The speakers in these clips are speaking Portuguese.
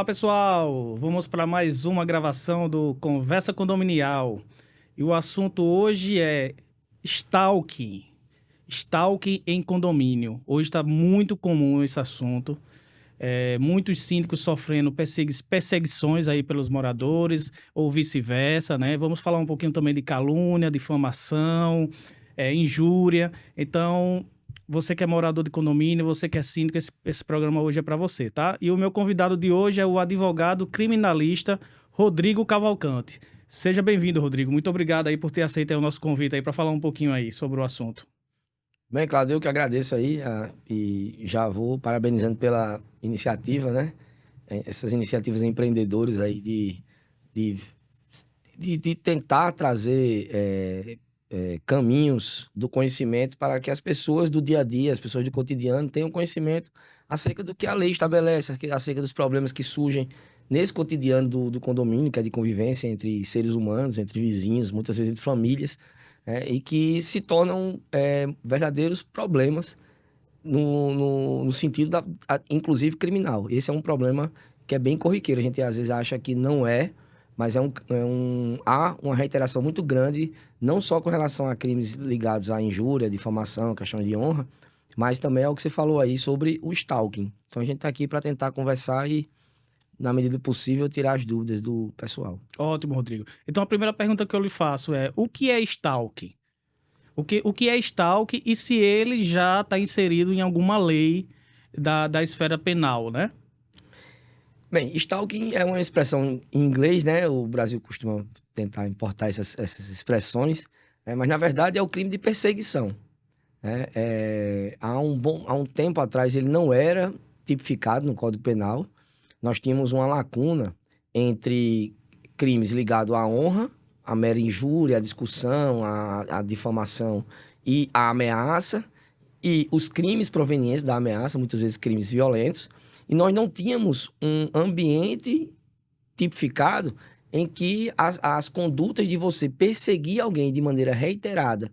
Olá, pessoal! Vamos para mais uma gravação do Conversa Condominial. E o assunto hoje é stalking. Stalking em condomínio. Hoje está muito comum esse assunto. Muitos síndicos sofrendo perseguições aí pelos moradores, ou vice-versa, né? Vamos falar um pouquinho também de calúnia, difamação, injúria. Então, você que é morador de condomínio, você que é síndico, esse programa hoje é para você, tá? E o meu convidado de hoje é o advogado criminalista Rodrigo Cavalcante. Seja bem-vindo, Rodrigo. Muito obrigado aí por ter aceito aí o nosso convite aí para falar um pouquinho aí sobre o assunto. Bem, Claudio, eu que agradeço aí e já vou parabenizando pela iniciativa, né? Essas iniciativas empreendedoras aí de, de tentar trazer caminhos do conhecimento para que as pessoas do dia a dia, as pessoas do cotidiano, tenham conhecimento acerca do que a lei estabelece, acerca dos problemas que surgem nesse cotidiano do condomínio, que é de convivência entre seres humanos, entre vizinhos, muitas vezes entre famílias, e que se tornam verdadeiros problemas no sentido inclusive criminal. Esse é um problema que é bem corriqueiro. A gente às vezes acha que não é, mas há uma reiteração muito grande, não só com relação a crimes ligados à injúria, difamação, questão de honra, mas também é o que você falou aí sobre o stalking. Então a gente está aqui para tentar conversar e, na medida do possível, tirar as dúvidas do pessoal. Ótimo, Rodrigo. Então, a primeira pergunta que eu lhe faço é: o que é stalking? O que é stalking e se ele já está inserido em alguma lei da esfera penal, né? Bem, stalking é uma expressão em inglês, né? O Brasil costuma tentar importar essas expressões, mas na verdade é o crime de perseguição, né? Há um tempo atrás ele não era tipificado no Código Penal. Nós tínhamos uma lacuna entre crimes ligados à honra, à mera injúria, à discussão, à difamação e à ameaça, e os crimes provenientes da ameaça, muitas vezes crimes violentos, e nós não tínhamos um ambiente tipificado em que as condutas de você perseguir alguém de maneira reiterada,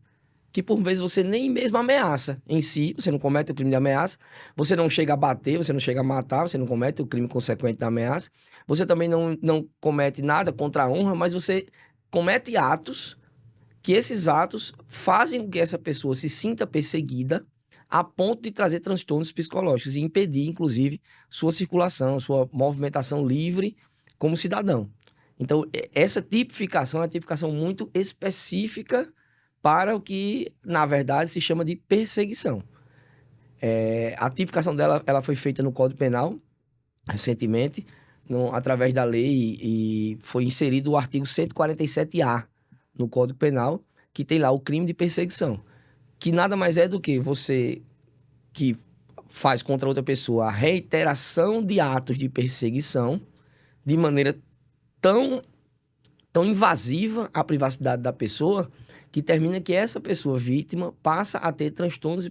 que por vezes você nem mesmo ameaça em si, você não comete o crime de ameaça, você não chega a bater, você não chega a matar, você não comete o crime consequente da ameaça, você também não comete nada contra a honra, mas você comete atos que esses atos fazem com que essa pessoa se sinta perseguida a ponto de trazer transtornos psicológicos e impedir, inclusive, sua circulação, sua movimentação livre como cidadão. Então, essa tipificação é uma tipificação muito específica para o que, na verdade, se chama de perseguição. A tipificação dela ela foi feita no Código Penal, recentemente, através da lei, e foi inserido o artigo 147-A no Código Penal, que tem lá o crime de perseguição, que nada mais é do que você que faz contra outra pessoa a reiteração de atos de perseguição de maneira tão invasiva à privacidade da pessoa, que termina que essa pessoa vítima passa a ter transtornos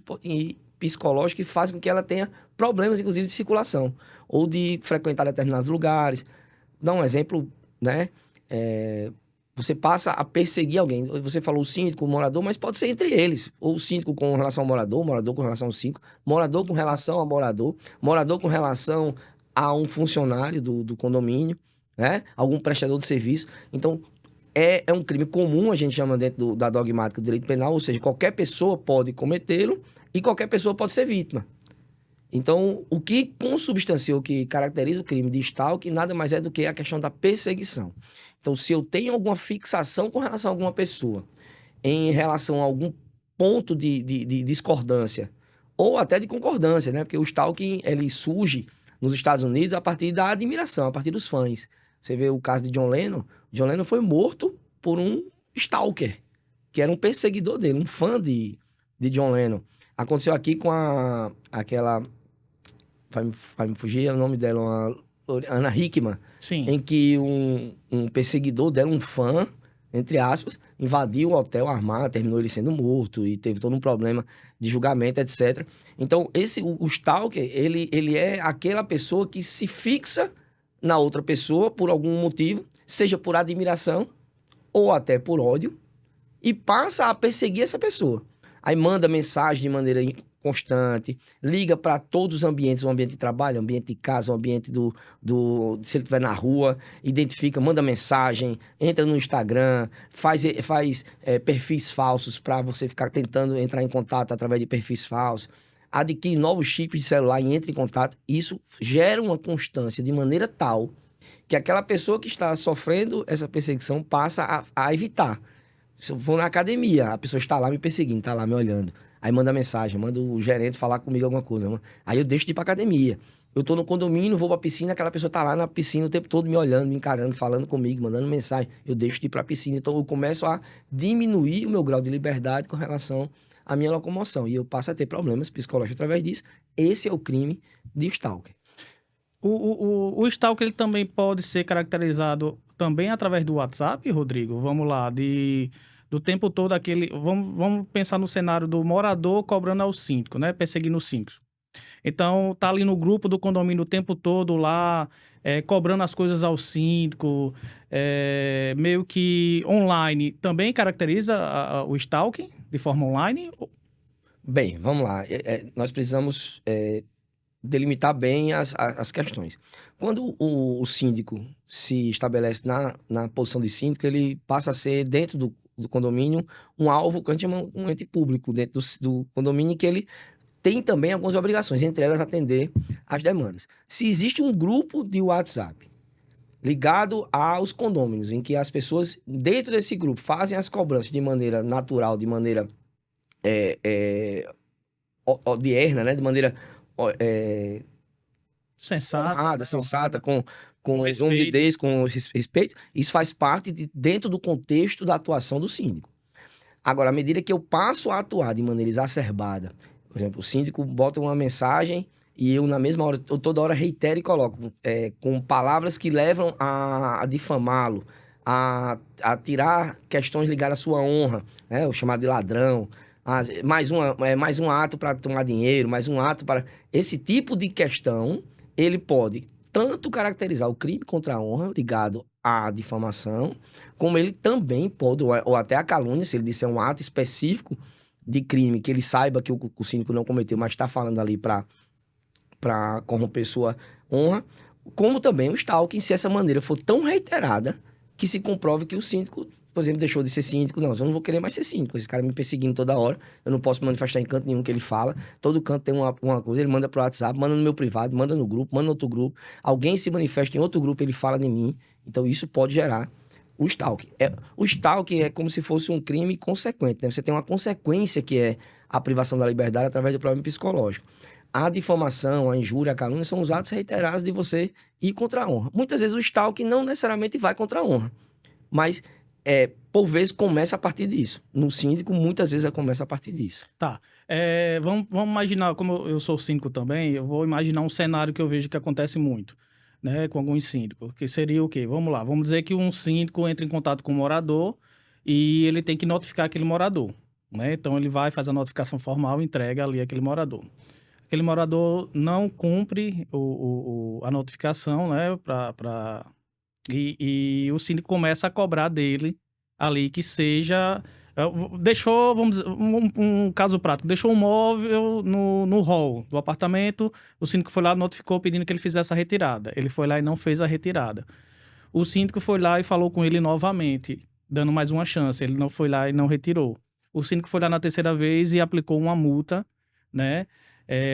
psicológicos que fazem com que ela tenha problemas, inclusive, de circulação, ou de frequentar determinados lugares. Dá um exemplo, né? Você passa a perseguir alguém. Você falou o síndico, o morador, mas pode ser entre eles. Ou o síndico com relação ao morador, morador com relação ao síndico, morador com relação ao morador, morador com relação a um funcionário do condomínio, né? Algum prestador de serviço. Então, é um crime comum, a gente chama dentro da dogmática do direito penal, ou seja, qualquer pessoa pode cometê-lo e qualquer pessoa pode ser vítima. Então, o que consubstancia, o que caracteriza o crime de stalking, nada mais é do que a questão da perseguição. Então, se eu tenho alguma fixação com relação a alguma pessoa, em relação a algum ponto de discordância, ou até de concordância, né? Porque o stalking, ele surge nos Estados Unidos a partir da admiração, a partir dos fãs. Você vê o caso de John Lennon. John Lennon foi morto por um stalker, que era um perseguidor dele, um fã de John Lennon. Aconteceu aqui com aquela... Vai me fugir o nome dela, Ana Hickman. Sim. Em que um perseguidor dela, um fã, entre aspas, invadiu o hotel armado, terminou ele sendo morto e teve todo um problema de julgamento, etc. Então, o stalker, ele é aquela pessoa que se fixa na outra pessoa por algum motivo, seja por admiração ou até por ódio, e passa a perseguir essa pessoa. Aí manda mensagem de maneira constante, liga para todos os ambientes, o ambiente de trabalho, o ambiente de casa, o ambiente se ele estiver na rua, identifica, manda mensagem, entra no Instagram, faz perfis falsos para você ficar tentando entrar em contato através de perfis falsos, adquire novos chips de celular e entra em contato. Isso gera uma constância de maneira tal que aquela pessoa que está sofrendo essa perseguição passa a evitar. Se eu vou na academia, a pessoa está lá me perseguindo, está lá me olhando. Aí manda mensagem, manda o gerente falar comigo alguma coisa. Aí eu deixo de ir para academia. Eu tô no condomínio, vou pra piscina, aquela pessoa tá lá na piscina o tempo todo me olhando, me encarando, falando comigo, mandando mensagem. Eu deixo de ir pra piscina. Então eu começo a diminuir o meu grau de liberdade com relação à minha locomoção. E eu passo a ter problemas psicológicos através disso. Esse é o crime de stalker. O stalker ele também pode ser caracterizado também através do WhatsApp, Rodrigo? Vamos lá, do tempo todo aquele... Vamos pensar no cenário do morador cobrando ao síndico, né? Perseguindo o síndico. Então, tá ali no grupo do condomínio o tempo todo lá, cobrando as coisas ao síndico, meio que online. Também caracteriza o stalking de forma online? Bem, vamos lá. Nós precisamos delimitar bem as questões. Quando o síndico se estabelece na posição de síndico, ele passa a ser, dentro do condomínio, um alvo que a gente chama um ente público dentro do condomínio, que ele tem também algumas obrigações, entre elas atender às demandas. Se existe um grupo de WhatsApp ligado aos condôminos, em que as pessoas dentro desse grupo fazem as cobranças de maneira natural, de maneira odierna, né? De maneira sensata, honrada, sensata, com respeito. humildez, com respeito, isso faz parte dentro do contexto da atuação do síndico. Agora, à medida que eu passo a atuar de maneira exacerbada, por exemplo, o síndico bota uma mensagem e eu, na mesma hora, eu toda hora reitero e coloco com palavras que levam a difamá-lo, a tirar questões ligadas à sua honra, né? O chamado de ladrão, mais um ato para tomar dinheiro, mais um ato para... Esse tipo de questão, ele pode tanto caracterizar o crime contra a honra ligado à difamação, como ele também pode, ou até a calúnia, se ele disser um ato específico de crime, que ele saiba que o síndico não cometeu, mas está falando ali para corromper sua honra, como também o stalking, se essa maneira for tão reiterada que se comprove que o síndico, por exemplo, deixou de ser síndico. Não, eu não vou querer mais ser síndico. Esse cara me perseguindo toda hora, eu não posso manifestar em canto nenhum que ele fala. Todo canto tem uma coisa, ele manda pro WhatsApp, manda no meu privado, manda no grupo, manda no outro grupo. Alguém se manifesta em outro grupo, ele fala de mim. Então isso pode gerar o stalking. O stalking é como se fosse um crime consequente, né? Você tem uma consequência que é a privação da liberdade através do problema psicológico. A difamação, a injúria, a calúnia são os atos reiterados de você ir contra a honra. Muitas vezes o stalking não necessariamente vai contra a honra, mas por vezes começa a partir disso. No síndico, muitas vezes começa a partir disso. Tá. Vamos imaginar, como eu sou síndico também, eu vou imaginar um cenário que eu vejo que acontece muito, né, com alguns síndicos, que seria o quê? Vamos lá, vamos dizer que um síndico entra em contato com o morador e ele tem que notificar aquele morador, né? Então ele vai, faz a notificação formal e entrega ali aquele morador. Aquele morador não cumpre a notificação, né, e o síndico começa a cobrar dele ali que seja... Deixou, vamos dizer, um caso prático, deixou um móvel no hall do apartamento, o síndico foi lá, notificou pedindo que ele fizesse a retirada. Ele foi lá e não fez a retirada. O síndico foi lá e falou com ele novamente, dando mais uma chance. Ele não foi lá e não retirou. O síndico foi lá na terceira vez e aplicou uma multa, né,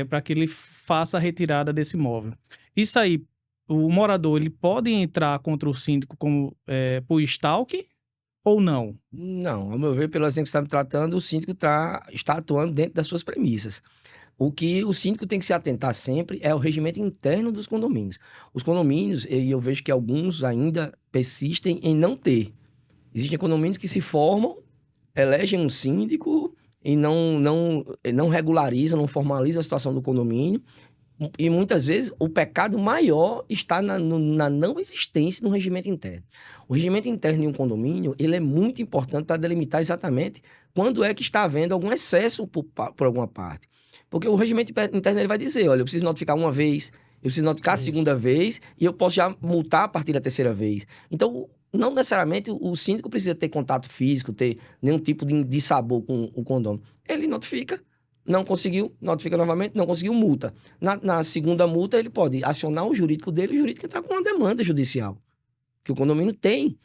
para que ele faça a retirada desse móvel. Isso aí, o morador, ele pode entrar contra o síndico como por stalking ou não? Não, ao meu ver, pelo exemplo que você está me tratando, o síndico está atuando dentro das suas premissas. O que o síndico tem que se atentar sempre é o regimento interno dos condomínios. Os condomínios, e eu vejo que alguns ainda persistem em não ter. Existem condomínios que se formam, elegem um síndico e não regularizam, não formalizam a situação do condomínio. E muitas vezes o pecado maior está na não existência do regimento interno. O regimento interno de um condomínio, ele é muito importante para delimitar exatamente quando é que está havendo algum excesso por alguma parte. Porque o regimento interno ele vai dizer, olha, eu preciso notificar uma vez, eu preciso notificar a segunda vez e eu posso já multar a partir da terceira vez. Então, não necessariamente o síndico precisa ter contato físico, ter nenhum tipo de sabor com o condomínio. Ele notifica, Não conseguiu, notifica novamente, não conseguiu, multa. Na segunda multa, ele pode acionar o jurídico dele e o jurídico entrar com uma demanda judicial. Que o condomínio tem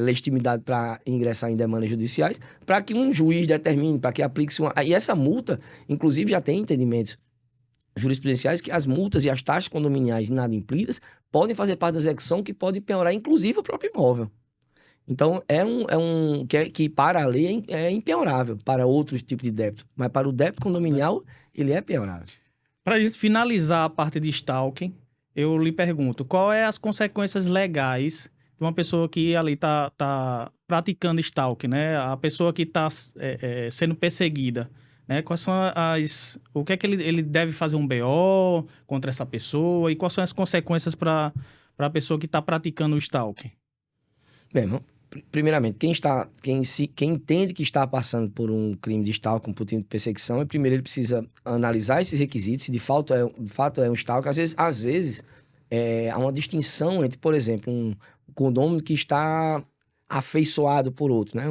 legitimidade para ingressar em demandas judiciais, para que um juiz determine, para que aplique-se uma... E essa multa, inclusive, já tem entendimentos jurisprudenciais que as multas e as taxas condominiais inadimplidas podem fazer parte da execução que pode piorar, inclusive, o próprio imóvel. Então, que para a lei é impenhorável para outros tipos de débito. Mas para o débito condominial, ele é penhorável. Para a gente finalizar a parte de stalking, eu lhe pergunto, qual é as consequências legais de uma pessoa que ali tá praticando stalking, né? A pessoa que está sendo perseguida, né? Quais são o que é que ele deve fazer um BO contra essa pessoa e quais são as consequências para a pessoa que está praticando o stalking? Bem, primeiramente, quem entende que está passando por um crime de stalking, por crime de perseguição, primeiro ele precisa analisar esses requisitos, se de fato é um stalking. Às vezes há uma distinção entre, por exemplo, um condômino que está afeiçoado por outro, né?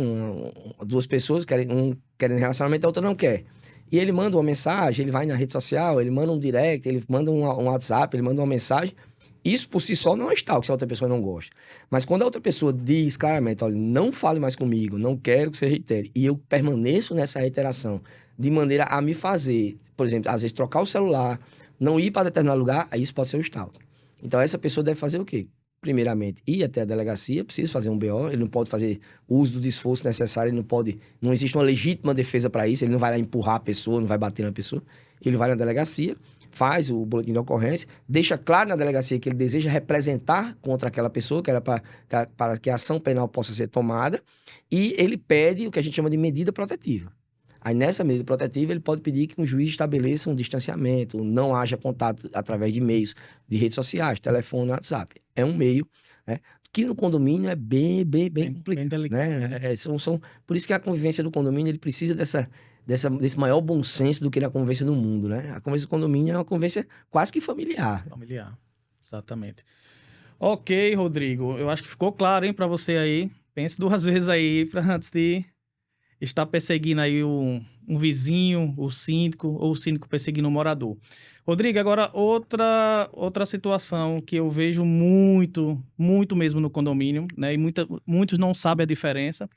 Duas pessoas, um querendo relacionamento, a outra não quer. E ele manda uma mensagem, ele vai na rede social, ele manda um direct, ele manda um WhatsApp, ele manda uma mensagem. Isso por si só não é stalking, se a outra pessoa não gosta. Mas quando a outra pessoa diz claramente, olha, não fale mais comigo, não quero que você reitere, e eu permaneço nessa reiteração de maneira a me fazer, por exemplo, às vezes trocar o celular, não ir para determinado lugar, aí isso pode ser um stalking. Então essa pessoa deve fazer o quê? Primeiramente, ir até a delegacia, precisa fazer um BO, ele não pode fazer uso do esforço necessário, não existe uma legítima defesa para isso, ele não vai lá empurrar a pessoa, não vai bater na pessoa, ele vai na delegacia, faz o boletim de ocorrência, deixa claro na delegacia que ele deseja representar contra aquela pessoa, que era para que a ação penal possa ser tomada, e ele pede o que a gente chama de medida protetiva. Aí, nessa medida protetiva, ele pode pedir que um juiz estabeleça um distanciamento, não haja contato através de meios de redes sociais, telefone, WhatsApp. É um meio, né, que no condomínio é bem complicado. Né? Por isso que a convivência do condomínio ele precisa desse maior bom senso do que a convivência no mundo. Né? A convivência do condomínio é uma convivência quase que familiar. Familiar, exatamente. Ok, Rodrigo, eu acho que ficou claro, hein, para você aí. Pense duas vezes aí antes de estar perseguindo aí um vizinho, o síndico, ou o síndico perseguindo um morador. Rodrigo, agora outra situação que eu vejo muito mesmo no condomínio, né? E muitos não sabem a diferença,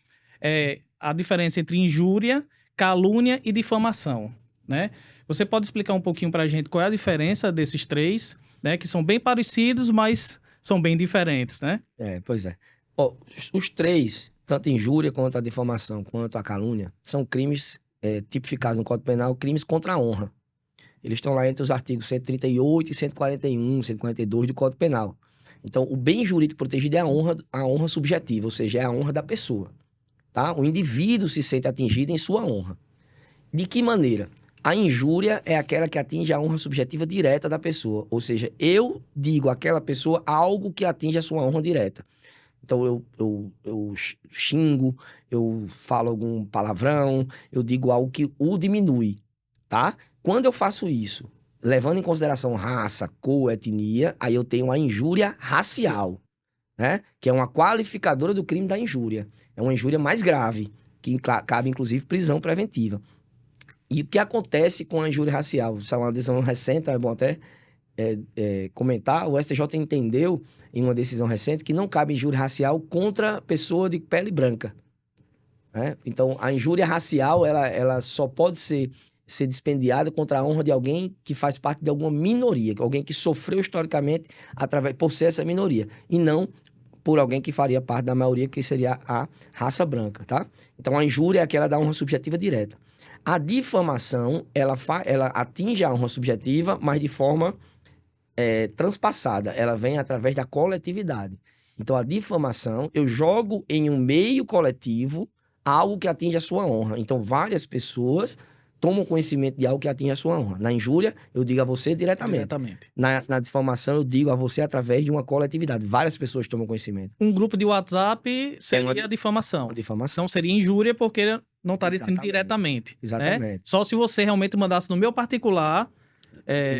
é a diferença entre injúria, calúnia e difamação, né? Você pode explicar um pouquinho para a gente qual é a diferença desses três, né? Que são bem parecidos, mas são bem diferentes, né? Pois é. Os três, tanto a injúria quanto a difamação, quanto a calúnia, são crimes tipificados no Código Penal, crimes contra a honra. Eles estão lá entre os artigos 138 e 141, 142 do Código Penal. Então, o bem jurídico protegido é a honra subjetiva, ou seja, é a honra da pessoa. Tá? O indivíduo se sente atingido em sua honra. De que maneira? A injúria é aquela que atinge a honra subjetiva direta da pessoa. Ou seja, eu digo àquela pessoa algo que atinge a sua honra direta. Então, eu xingo, eu falo algum palavrão, eu digo algo que o diminui, tá? Quando eu faço isso, levando em consideração raça, cor, etnia, aí eu tenho a injúria racial, né? Que é uma qualificadora do crime da injúria. É uma injúria mais grave, que cabe, inclusive, prisão preventiva. E o que acontece com a injúria racial? Isso é uma decisão recente, é bom até comentar. O STJ entendeu, em uma decisão recente, que não cabe injúria racial contra pessoa de pele branca. Né? Então, a injúria racial, ela só pode ser dispendiada contra a honra de alguém que faz parte de alguma minoria, alguém que sofreu historicamente por ser essa minoria, e não por alguém que faria parte da maioria, que seria a raça branca, tá? Então, a injúria é aquela da honra subjetiva direta. A difamação, ela atinge a honra subjetiva, mas de forma transpassada. Ela vem através da coletividade. Então, a difamação, eu jogo em um meio coletivo algo que atinge a sua honra. Então, várias pessoas tomam conhecimento de algo que atinge a sua honra. Na injúria, eu digo a você diretamente. Na difamação, eu digo a você através de uma coletividade. Várias pessoas tomam conhecimento. Um grupo de WhatsApp seria a difamação. A difamação. Então, seria injúria porque não estaria escrito diretamente. Exatamente. Né? Só se você realmente mandasse no meu particular...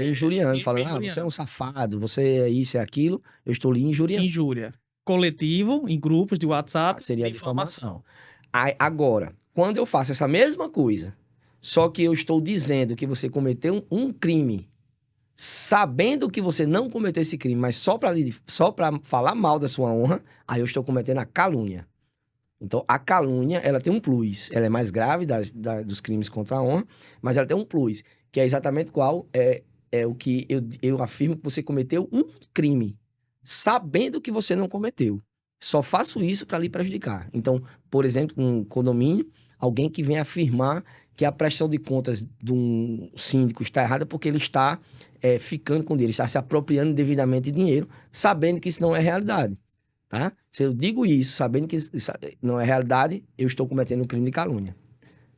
injuriando, falando, você é um safado, você é isso, é aquilo, eu estou lhe injuriando. Injúria. Coletivo, em grupos de WhatsApp, seria a difamação. Agora, quando eu faço essa mesma coisa Só que eu estou dizendo que você cometeu um crime, sabendo que você não cometeu esse crime, mas só para falar mal da sua honra, aí eu estou cometendo a calúnia. Então, a calúnia, ela tem um plus. Ela é mais grave dos crimes contra a honra, mas ela tem um plus, que é exatamente qual é o que eu afirmo que você cometeu um crime, sabendo que você não cometeu. Só faço isso para lhe prejudicar. Então, por exemplo, um condomínio, alguém que vem afirmar que a prestação de contas de um síndico está errada porque ele está ficando com dinheiro, está se apropriando devidamente de dinheiro, sabendo que isso não é realidade. Tá? Se eu digo isso, sabendo que isso não é realidade, eu estou cometendo um crime de calúnia.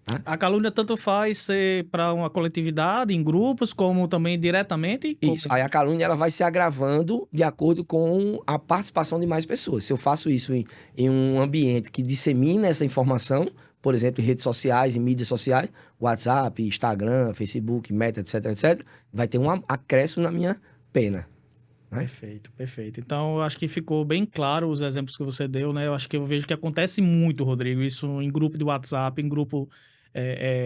Tá? A calúnia tanto faz ser para uma coletividade, em grupos, como também diretamente? Isso. Aí a calúnia ela vai se agravando de acordo com a participação de mais pessoas. Se eu faço isso em um ambiente que dissemina essa informação, por exemplo, em redes sociais, em mídias sociais, WhatsApp, Instagram, Facebook, Meta, etc, etc, vai ter um acréscimo na minha pena. Perfeito, perfeito. Então, eu acho que ficou bem claro os exemplos que você deu, né? Eu acho que eu vejo que acontece muito, Rodrigo, isso em grupo de WhatsApp, em grupo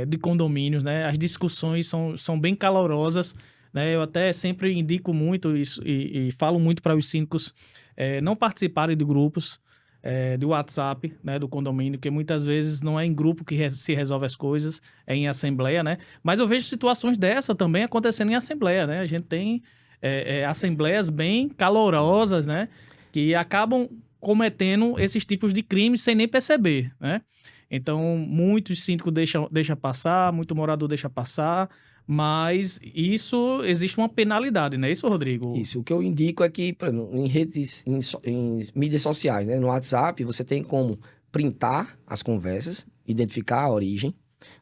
de condomínios, né? As discussões são bem calorosas, né? Eu até sempre indico muito isso e falo muito para os síndicos não participarem de grupos de WhatsApp, né? Do condomínio, porque muitas vezes não é em grupo que se resolve as coisas, é em assembleia, né? Mas eu vejo situações dessa também acontecendo em assembleia, né? A gente tem assembleias bem calorosas, né? Que acabam cometendo esses tipos de crimes sem nem perceber, né? Então, muitos síndicos deixam passar, muito morador deixa passar, mas isso existe uma penalidade, não é isso, Rodrigo? Isso. O que eu indico é que, por exemplo, em redes, em mídias sociais, né? No WhatsApp, você tem como printar as conversas, identificar a origem.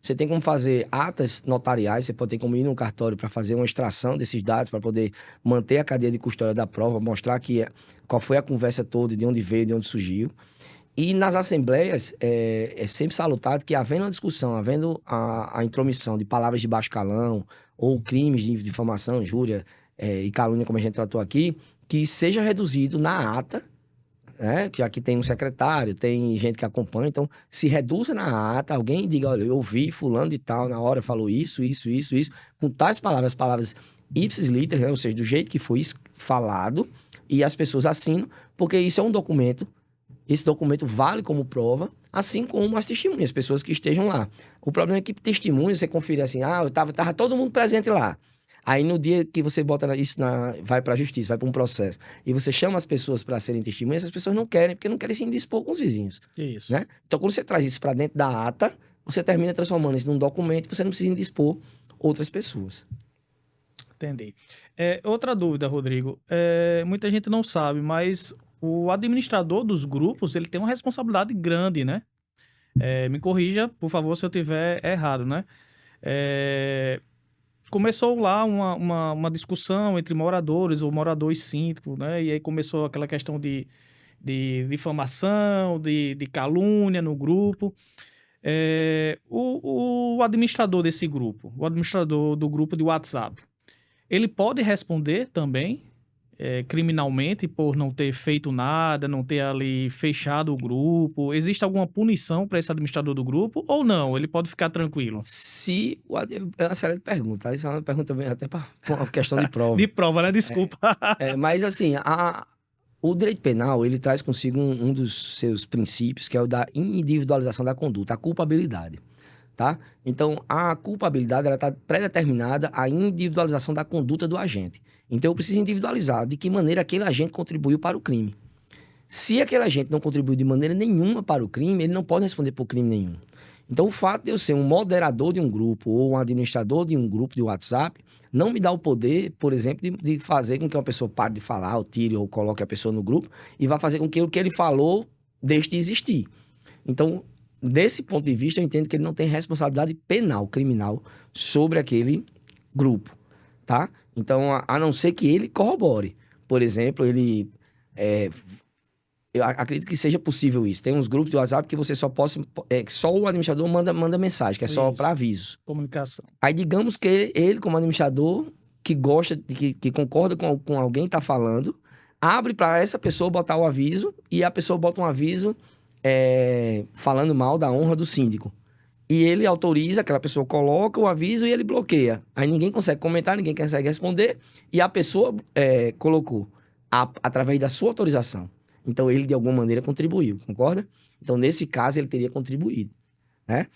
Você tem como fazer atas notariais, você pode ter como ir no cartório para fazer uma extração desses dados, para poder manter a cadeia de custódia da prova, mostrar qual foi a conversa toda, de onde veio, de onde surgiu. E nas assembleias, é sempre salutado que, havendo uma discussão, havendo a intromissão de palavras de baixo calão, ou crimes de difamação, injúria e calúnia, como a gente tratou aqui, que seja reduzido na ata, né? Que aqui tem um secretário, tem gente que acompanha, então se reduza na ata, alguém diga, olha, eu ouvi fulano de tal, na hora falou isso, com tais palavras ipsis literis, né? Ou seja, do jeito que foi falado, e as pessoas assinam, porque isso é um documento, esse documento vale como prova, assim como as testemunhas, pessoas que estejam lá. O problema é que testemunhas, você conferir assim, tava todo mundo presente lá. Aí, no dia que você bota isso vai para a justiça, vai para um processo, e você chama as pessoas para serem testemunhas, as pessoas não querem, porque não querem se indispor com os vizinhos. Isso. Né? Então, quando você traz isso para dentro da ata, você termina transformando isso num documento e você não precisa indispor outras pessoas. Entendi. Outra dúvida, Rodrigo. Muita gente não sabe, mas o administrador dos grupos, ele tem uma responsabilidade grande, né? Me corrija, por favor, se eu tiver errado, né? Começou lá uma discussão entre moradores ou morador e síndico, né? E aí começou aquela questão de difamação, de calúnia no grupo. O administrador desse grupo, o administrador do grupo de WhatsApp, ele pode responder também criminalmente por não ter feito nada, não ter ali fechado o grupo? Existe alguma punição para esse administrador do grupo ou não? Ele pode ficar tranquilo? É uma série de perguntas. Isso é uma pergunta bem até para uma questão de prova. De prova, né? Desculpa. Mas assim, o direito penal, ele traz consigo um dos seus princípios, que é o da individualização da conduta, a culpabilidade. Tá? Então, a culpabilidade está pré-determinada à individualização da conduta do agente. Então, eu preciso individualizar de que maneira aquele agente contribuiu para o crime. Se aquele agente não contribuiu de maneira nenhuma para o crime, ele não pode responder por crime nenhum. Então, o fato de eu ser um moderador de um grupo ou um administrador de um grupo de WhatsApp não me dá o poder, por exemplo, de fazer com que uma pessoa pare de falar, ou tire ou coloque a pessoa no grupo e vai fazer com que o que ele falou deixe de existir. Então, desse ponto de vista, eu entendo que ele não tem responsabilidade penal, criminal, sobre aquele grupo, tá? Então, a não ser que ele corrobore. Por exemplo, eu acredito que seja possível isso. Tem uns grupos de WhatsApp que você só o administrador manda mensagem, que é só para avisos. Comunicação. Aí, digamos que ele, como administrador, que gosta, que concorda com alguém que está falando, abre para essa pessoa botar o aviso e a pessoa bota um aviso falando mal da honra do síndico. e ele autoriza, aquela pessoa coloca o aviso e ele bloqueia. Aí ninguém consegue comentar, ninguém consegue responder, e a pessoa colocou através da sua autorização. Então, ele, de alguma maneira, contribuiu, concorda? Então, nesse caso, ele teria contribuído, né?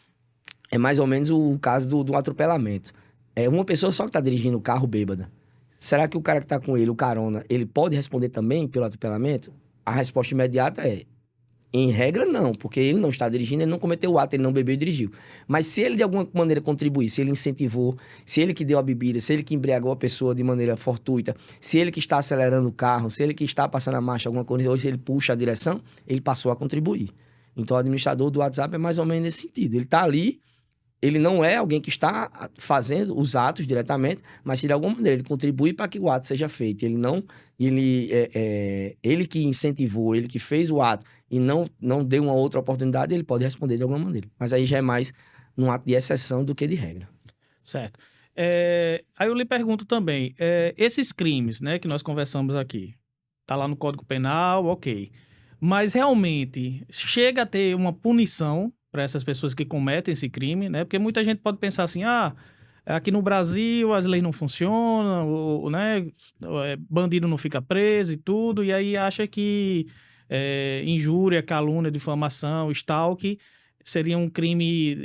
É mais ou menos o caso do atropelamento. É uma pessoa só que está dirigindo o carro bêbada. Será que o cara que está com ele, o carona, ele pode responder também pelo atropelamento? A resposta imediata é: em regra, não, porque ele não está dirigindo, ele não cometeu o ato, ele não bebeu e dirigiu. Mas se ele de alguma maneira contribuir, se ele incentivou, se ele que deu a bebida, se ele que embriagou a pessoa de maneira fortuita, se ele que está acelerando o carro, se ele que está passando a marcha, alguma coisa, ou se ele puxa a direção, ele passou a contribuir. Então, o administrador do WhatsApp é mais ou menos nesse sentido. Ele está ali, ele não é alguém que está fazendo os atos diretamente, mas se de alguma maneira ele contribui para que o ato seja feito, ele que incentivou, ele que fez o ato e não deu uma outra oportunidade, ele pode responder de alguma maneira. Mas aí já é mais num ato de exceção do que de regra. Certo. Aí eu lhe pergunto também, esses crimes, né, que nós conversamos aqui, tá lá no Código Penal, ok. Mas realmente chega a ter uma punição para essas pessoas que cometem esse crime, né? Porque muita gente pode pensar assim, aqui no Brasil as leis não funcionam, né? Bandido não fica preso e tudo, e aí acha que injúria, calúnia, difamação, stalking seria um crime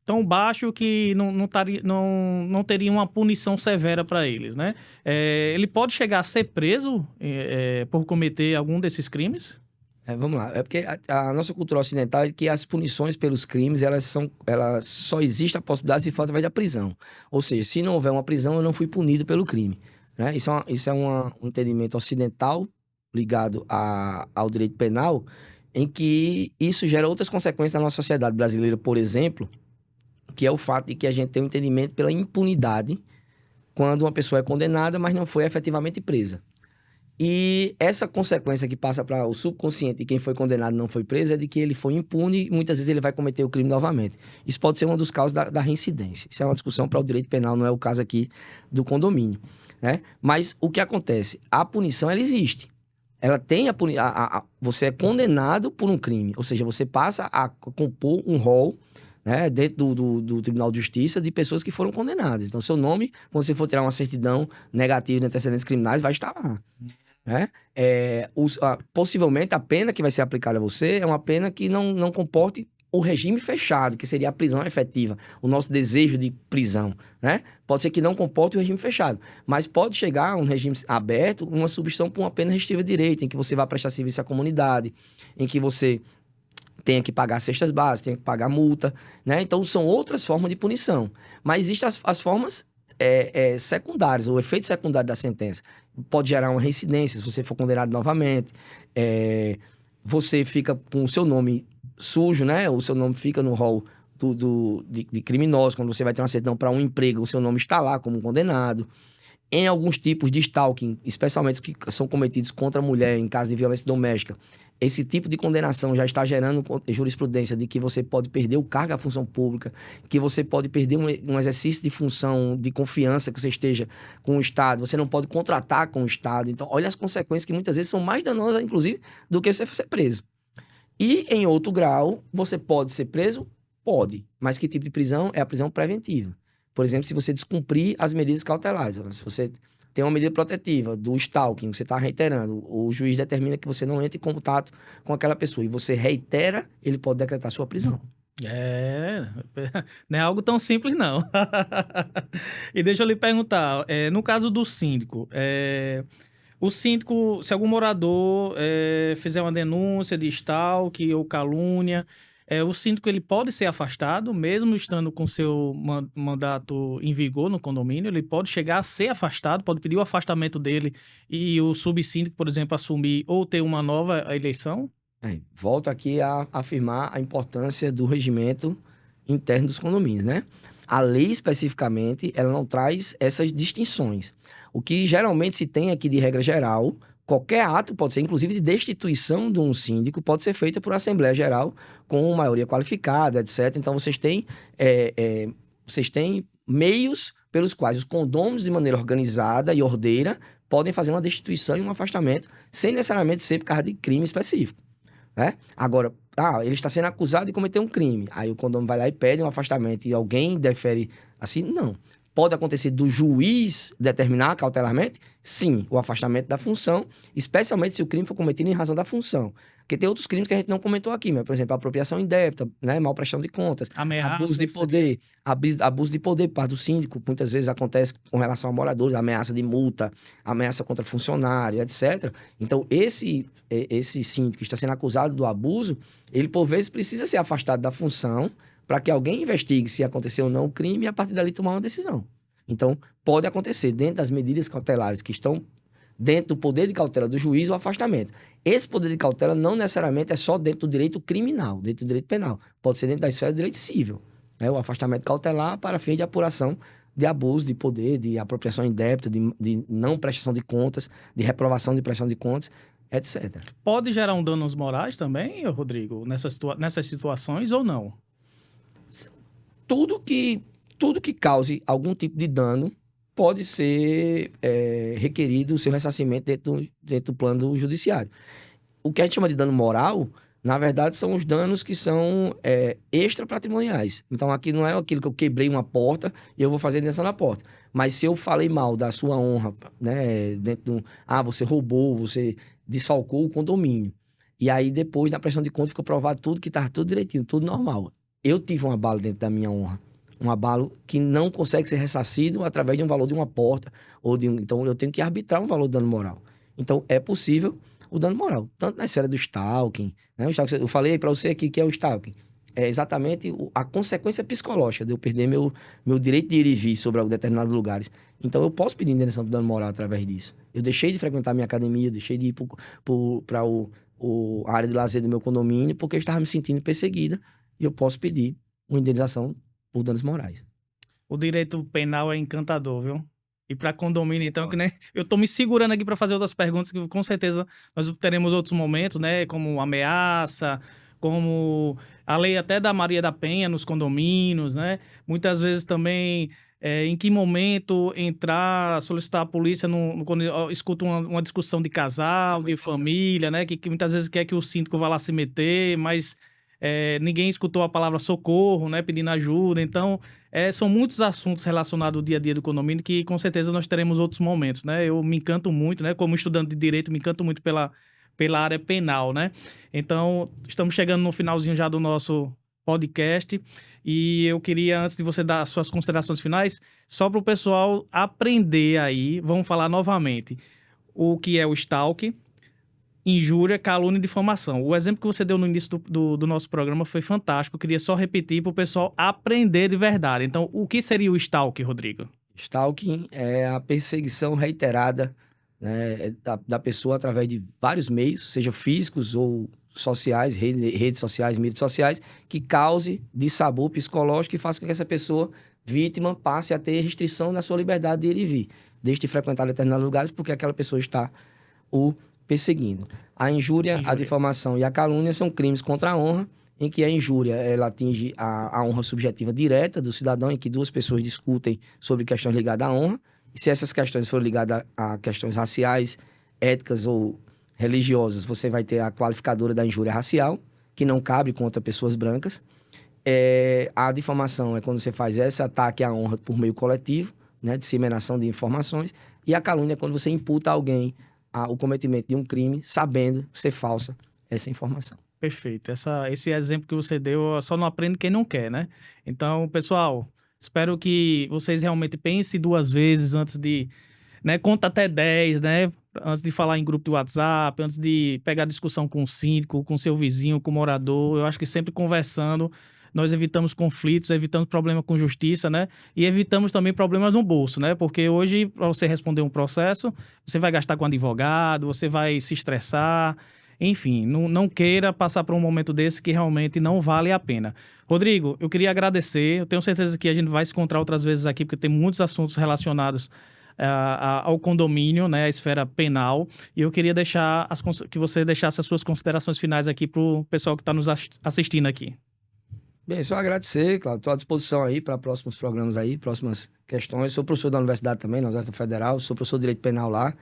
tão baixo que não teria uma punição severa para eles, né? Ele pode chegar a ser preso por cometer algum desses crimes? Vamos lá. É porque a nossa cultura ocidental é que as punições pelos crimes, elas só existe a possibilidade se for através da prisão. Ou seja, se não houver uma prisão, eu não fui punido pelo crime, né? Isso é um entendimento ocidental ligado ao direito penal, em que isso gera outras consequências na nossa sociedade brasileira, por exemplo, que é o fato de que a gente tem um entendimento pela impunidade quando uma pessoa é condenada, mas não foi efetivamente presa. E essa consequência que passa para o subconsciente de quem foi condenado e não foi preso é de que ele foi impune e muitas vezes ele vai cometer o crime novamente. Isso pode ser um dos causas da reincidência. Isso é uma discussão para o direito penal, não é o caso aqui do condomínio, né? Mas o que acontece? A punição, ela existe. Ela tem você é condenado por um crime, ou seja, você passa a compor um rol, né, dentro do Tribunal de Justiça de pessoas que foram condenadas. Então, seu nome, quando você for tirar uma certidão negativa de antecedentes criminais, vai estar lá. Né? Possivelmente a pena que vai ser aplicada a você é uma pena que não comporte o regime fechado, que seria a prisão efetiva, o nosso desejo de prisão, né? Pode ser que não comporte o regime fechado, mas pode chegar a um regime aberto, uma substituição por uma pena restritiva de direito, em que você vai prestar serviço à comunidade, em que você tenha que pagar cestas básicas, tenha que pagar multa, né? Então, são outras formas de punição. Mas existem as formas secundárias, o efeito secundário da sentença. Pode gerar uma reincidência, se você for condenado novamente. Você fica com o seu nome sujo, né? O seu nome fica no rol de criminosos. Quando você vai ter uma certidão para um emprego, o seu nome está lá como condenado. Em alguns tipos de stalking, especialmente os que são cometidos contra a mulher em caso de violência doméstica, esse tipo de condenação já está gerando jurisprudência de que você pode perder o cargo à função pública, que você pode perder um exercício de função de confiança que você esteja com o Estado, você não pode contratar com o Estado. Então, olha as consequências que muitas vezes são mais danosas, inclusive, do que você ser preso. E, em outro grau, você pode ser preso? Pode. Mas que tipo de prisão? É a prisão preventiva. Por exemplo, se você descumprir as medidas cautelares. Se você tem uma medida protetiva do stalking, você está reiterando, o juiz determina que você não entre em contato com aquela pessoa e você reitera, ele pode decretar sua prisão. Não é algo tão simples, não. E deixa eu lhe perguntar, no caso do síndico, o síndico, se algum morador fizer uma denúncia de stalking ou calúnia, o síndico ele pode ser afastado, mesmo estando com seu mandato em vigor no condomínio, ele pode chegar a ser afastado, pode pedir o afastamento dele e o subsíndico, por exemplo, assumir ou ter uma nova eleição? Volto aqui a afirmar a importância do regimento interno dos condomínios, né? A lei, especificamente, ela não traz essas distinções. O que geralmente se tem aqui de regra geral, qualquer ato pode ser, inclusive, de destituição de um síndico, pode ser feita por Assembleia Geral com maioria qualificada, etc. Então, vocês têm meios pelos quais os condôminos, de maneira organizada e ordeira, podem fazer uma destituição e um afastamento, sem necessariamente ser por causa de crime específico, né? Agora, ele está sendo acusado de cometer um crime. Aí o condômino vai lá e pede um afastamento e alguém defere assim? Não. Pode acontecer do juiz determinar cautelarmente? Sim, o afastamento da função, especialmente se o crime for cometido em razão da função. Porque tem outros crimes que a gente não comentou aqui, mas, por exemplo, apropriação indébita, né, malprestação de contas, Ameaça, abuso de poder, abuso de poder por parte do síndico, muitas vezes acontece com relação a moradores, ameaça de multa, ameaça contra funcionário, etc. Então, esse síndico que está sendo acusado do abuso, ele, por vezes, precisa ser afastado da função para que alguém investigue se aconteceu ou não o crime e, a partir dali, tomar uma decisão. Então, pode acontecer, dentro das medidas cautelares que estão dentro do poder de cautela do juiz, o afastamento. Esse poder de cautela não necessariamente é só dentro do direito criminal, dentro do direito penal. Pode ser dentro da esfera do direito civil. Né? O afastamento cautelar para fim de apuração de abuso de poder, de apropriação indébita, de não prestação de contas, de reprovação de prestação de contas, etc. Pode gerar um danos morais também, Rodrigo, nessas situações ou não? Tudo que cause algum tipo de dano pode ser requerido o seu ressarcimento dentro do plano judiciário. O que a gente chama de dano moral, na verdade, são os danos que são extrapatrimoniais. Então, aqui não é aquilo que eu quebrei uma porta e eu vou fazer dentro da porta. Mas se eu falei mal da sua honra, né, dentro você roubou, você desfalcou o condomínio. E aí, depois, na prestação de contas, ficou provado tudo que estava tudo direitinho, tudo normal. Eu tive um abalo dentro da minha honra. Um abalo que não consegue ser ressarcido através de um valor de uma porta. Então, eu tenho que arbitrar um valor de dano moral. Então, é possível o dano moral. Tanto na esfera do stalking, né? Eu falei para você aqui que é o stalking. É exatamente a consequência psicológica de eu perder meu direito de ir e vir sobre determinados lugares. Então, eu posso pedir indenização por dano moral através disso. Eu deixei de frequentar minha academia, deixei de ir para a área de lazer do meu condomínio, porque eu estava me sentindo perseguida e eu posso pedir uma indenização por danos morais. O direito penal é encantador, viu? E para condomínio, então, que nem eu tô me segurando aqui para fazer outras perguntas, que com certeza nós teremos outros momentos, né? Como ameaça, como a lei até da Maria da Penha nos condomínios, né? Muitas vezes também em que momento entrar, solicitar a polícia quando escuta uma discussão de casal, de família, né? Que muitas vezes quer que o síndico vá lá se meter, mas ninguém escutou a palavra socorro, né? Pedindo ajuda. Então, são muitos assuntos relacionados ao dia a dia do condomínio que com certeza nós teremos outros momentos, né? Eu me encanto muito, né? Como estudante de direito, me encanto muito pela área penal, né? Então, estamos chegando no finalzinho já do nosso podcast e eu queria, antes de você dar as suas considerações finais, só para o pessoal aprender aí, vamos falar novamente, o que é o stalking, injúria, calúnia e difamação. O exemplo que você deu no início do nosso programa foi fantástico. Eu queria só repetir para o pessoal aprender de verdade. Então, o que seria o stalking, Rodrigo? Stalking é a perseguição reiterada, né, da pessoa através de vários meios, seja físicos ou sociais, redes sociais, mídias sociais, que cause dissabor psicológico e faça com que essa pessoa, vítima, passe a ter restrição na sua liberdade de ir e vir. Deixe de frequentar determinados lugares porque aquela pessoa está o perseguindo. A injúria, a difamação e a calúnia são crimes contra a honra, em que a injúria ela atinge a honra subjetiva direta do cidadão, em que duas pessoas discutem sobre questões ligadas à honra. E se essas questões forem ligadas a questões raciais, éticas ou religiosas, você vai ter a qualificadora da injúria racial, que não cabe contra pessoas brancas. A difamação é quando você faz esse ataque à honra por meio coletivo, né, disseminação de informações. E a calúnia é quando você imputa a alguém o cometimento de um crime, sabendo ser falsa essa informação. Perfeito. Esse exemplo que você deu, só não aprende quem não quer, né? Então, pessoal, espero que vocês realmente pensem duas vezes antes de, né, conta até 10, né? Antes de falar em grupo de WhatsApp, antes de pegar discussão com o síndico, com o seu vizinho, com o morador. Eu acho que sempre conversando, nós evitamos conflitos, evitamos problemas com justiça, né? E evitamos também problemas no bolso, né? Porque hoje, para você responder um processo, você vai gastar com advogado, você vai se estressar. Enfim, não queira passar por um momento desse que realmente não vale a pena. Rodrigo, eu queria agradecer. Eu tenho certeza que a gente vai se encontrar outras vezes aqui, porque tem muitos assuntos relacionados ao condomínio, né, à esfera penal. E eu queria que você deixasse as suas considerações finais aqui para o pessoal que está nos assistindo aqui. Bem, só agradecer, claro, estou à disposição aí para próximos programas aí, próximas questões. Sou professor da universidade também, na Universidade Federal, sou professor de Direito Penal lá.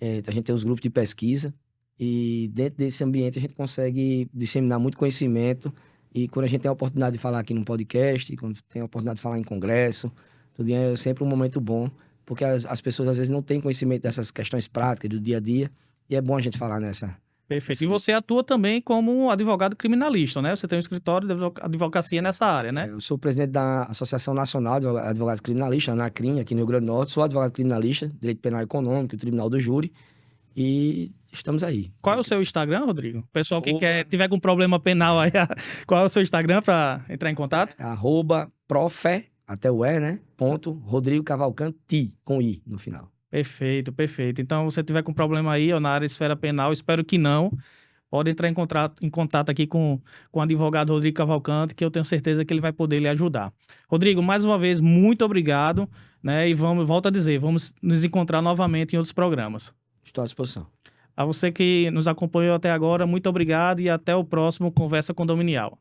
A gente tem os grupos de pesquisa. E dentro desse ambiente a gente consegue disseminar muito conhecimento. E quando a gente tem a oportunidade de falar aqui num podcast, quando tem a oportunidade de falar em congresso, tudo é sempre um momento bom, porque as pessoas às vezes não têm conhecimento dessas questões práticas do dia a dia, e é bom a gente falar nessa. Perfeito. E você atua também como advogado criminalista, né? Você tem um escritório de advocacia nessa área, né? Eu sou presidente da Associação Nacional de Advogados Criminalistas, ANACRIM, aqui no Rio Grande do Norte. Sou advogado criminalista, Direito Penal e Econômico, Tribunal do Júri. E estamos aí. Qual é o seu Instagram, Rodrigo? O pessoal que Arroba- tiver com problema penal aí, qual é o seu Instagram para entrar em contato? @profe, até o E, né? Rodrigo Cavalcanti, com I no final. Perfeito, perfeito. Então, se você tiver com problema aí ou na área esfera penal, espero que não, pode entrar em contato aqui com o advogado Rodrigo Cavalcante, que eu tenho certeza que ele vai poder lhe ajudar. Rodrigo, mais uma vez, muito obrigado, né? E volto a dizer, vamos nos encontrar novamente em outros programas. Estou à disposição. A você que nos acompanhou até agora, muito obrigado e até o próximo Conversa Condominial.